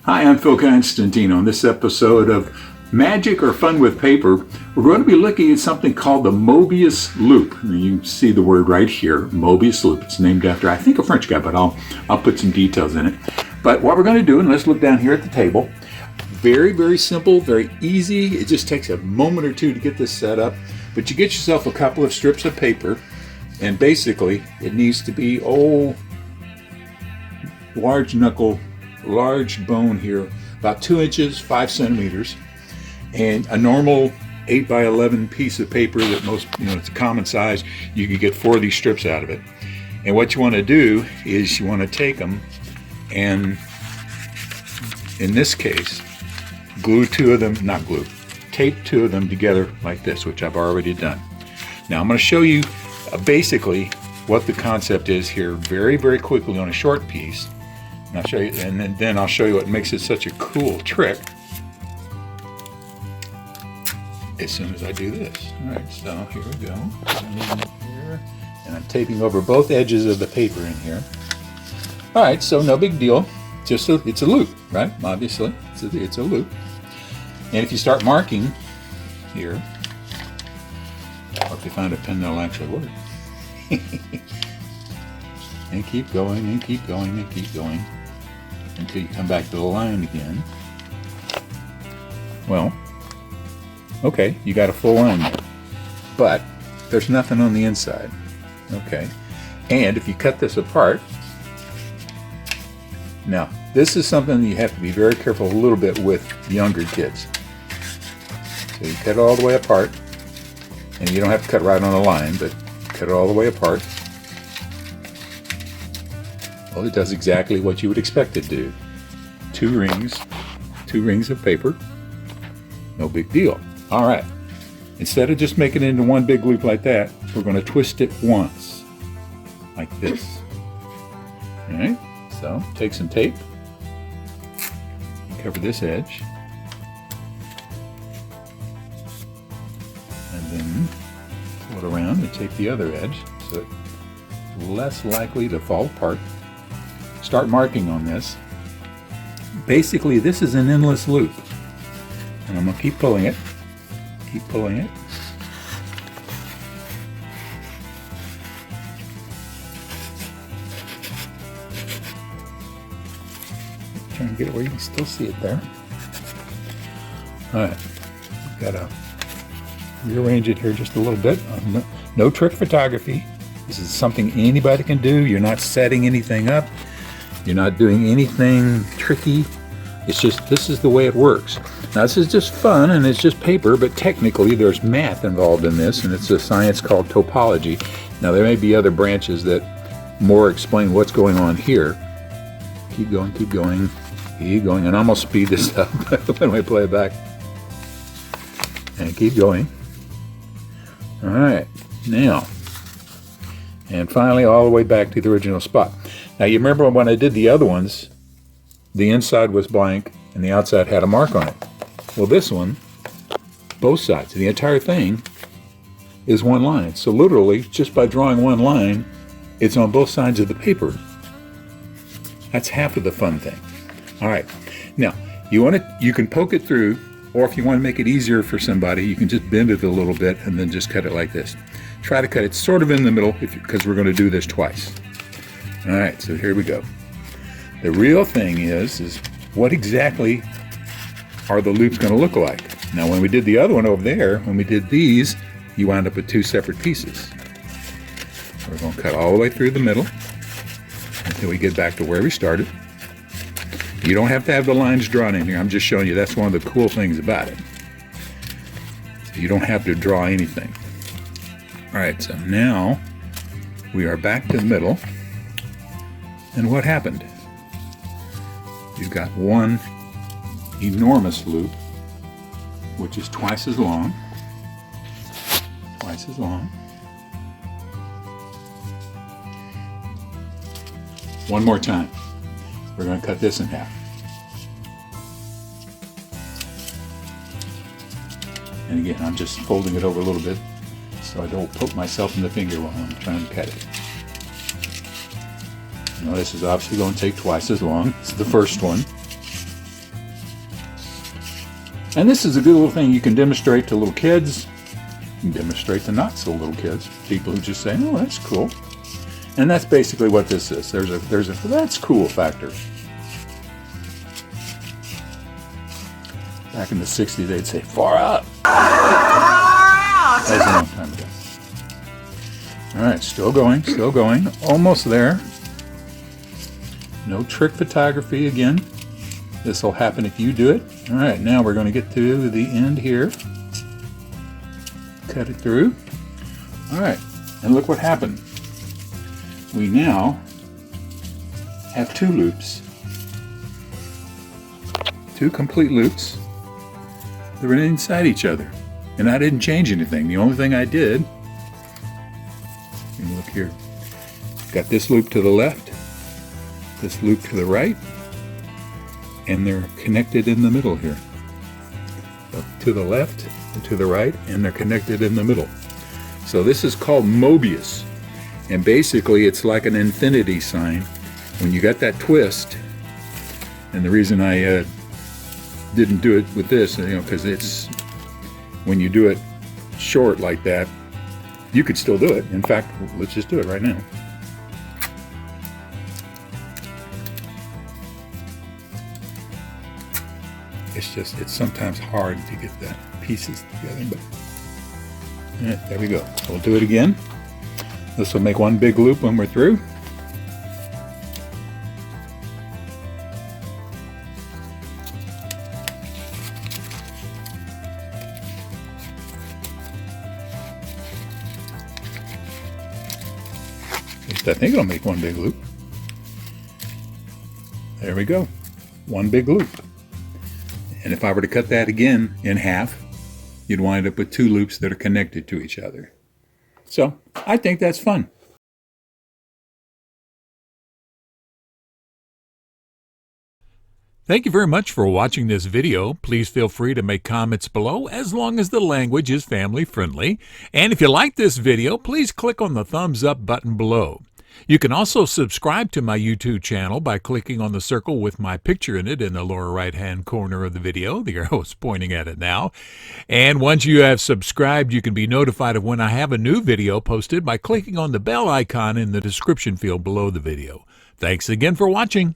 Hi, I'm Phil Constantino. On this episode of Magic or Fun with Paper, we're going to be looking at something called the Möbius loop. And you see the word right here, Möbius loop. It's named after, I think, a French guy, but I'll put some details in it. But what we're going to do, and let's look down here at the table, very, very simple, very easy. It just takes a moment or two to get this set up. But you get yourself a couple of strips of paper, and basically it needs to be, large knuckle, large bone here, about 2 inches, 5 centimeters, and a normal 8 by 11 piece of paper that most, it's a common size. You could get 4 of these strips out of it. And what you want to do is you want to take them and, in this case, tape 2 of them together like this, which I've already done. Now I'm going to show you basically what the concept is here very, very quickly on a short piece. And I'll show you, and then I'll show you what makes it such a cool trick as soon as I do this. All right, so here we go. And I'm taping over both edges of the paper in here. All right, so no big deal. It's a loop, right? Obviously, it's a loop. And if you start marking here, or if you find a pen that'll actually work, and keep going, and keep going, and keep going, until you come back to the line again. Well, okay, you got a full line there, but there's nothing on the inside. Okay, and if you cut this apart, now this is something that you have to be very careful a little bit with younger kids. So you cut it all the way apart, and you don't have to cut right on the line, but cut it all the way apart. Well, it does exactly what you would expect it to do. 2 rings of paper. No big deal. All right. Instead of just making it into one big loop like that, we're going to twist it once, like this. All right. So take some tape, cover this edge, and then pull it around and tape the other edge so it's less likely to fall apart. Start marking on this. Basically, this is an endless loop. And I'm going to keep pulling it. Keep pulling it. Trying to get it where you can still see it there. Alright. Got to rearrange it here just a little bit. No trick photography. This is something anybody can do. You're not setting anything up. You're not doing anything tricky. It's just, this is the way it works. Now this is just fun and it's just paper, but technically there's math involved in this, and it's a science called topology. Now there may be other branches that more explain what's going on here. Keep going, keep going, keep going, and I'm gonna speed this up when we play it back. And keep going. All right, now, and finally all the way back to the original spot. Now you remember when I did the other ones, the inside was blank and the outside had a mark on it. Well, this one, both sides, the entire thing is one line. So literally, just by drawing one line, it's on both sides of the paper. That's half of the fun thing. All right, now you can poke it through, or if you want to make it easier for somebody, you can just bend it a little bit and then just cut it like this. Try to cut it sort of in the middle because we're going to do this twice. All right, so here we go. The real thing is what exactly are the loops going to look like? Now, when we did the other one over there, when we did these, you wound up with 2 separate pieces. We're going to cut all the way through the middle until we get back to where we started. You don't have to have the lines drawn in here. I'm just showing you that's one of the cool things about it. You don't have to draw anything. All right, so now we are back to the middle. And what happened? You've got one enormous loop, which is twice as long. Twice as long. One more time. We're going to cut this in half. And again, I'm just folding it over a little bit so I don't poke myself in the finger while I'm trying to cut it. Now this is obviously going to take twice as long as the first one. And this is a good little thing you can demonstrate to little kids. You can demonstrate to not so little kids, people who just say, "Oh, that's cool." And that's basically what this is. There's a that's cool factor. Back in the 60s, they'd say, "Far out." That was a long time ago. All right, still going, almost there. No trick photography again. This will happen if you do it. All right, now we're going to get to the end here. Cut it through. All right, and look what happened. We now have two loops. Two complete loops. They were inside each other. And I didn't change anything. The only thing I did, you look here, got this loop to the left, this loop to the right, and they're connected in the middle here. To the left and to the right, and they're connected in the middle. So this is called Möbius. And basically it's like an infinity sign. When you got that twist, and the reason I didn't do it with this, because it's, when you do it short like that, you could still do it. In fact, let's just do it right now. It's sometimes hard to get the pieces together, but yeah, there we go. So we'll do it again. This will make one big loop when we're through. At least I think it'll make one big loop. There we go. One big loop. And if I were to cut that again in half, you'd wind up with two loops that are connected to each other. So I think that's fun. Thank you very much for watching this video. Please feel free to make comments below as long as the language is family friendly. And if you like this video, please click on the thumbs up button below. You can also subscribe to my YouTube channel by clicking on the circle with my picture in it in the lower right-hand corner of the video. The arrow is pointing at it now. And once you have subscribed, you can be notified of when I have a new video posted by clicking on the bell icon in the description field below the video. Thanks again for watching.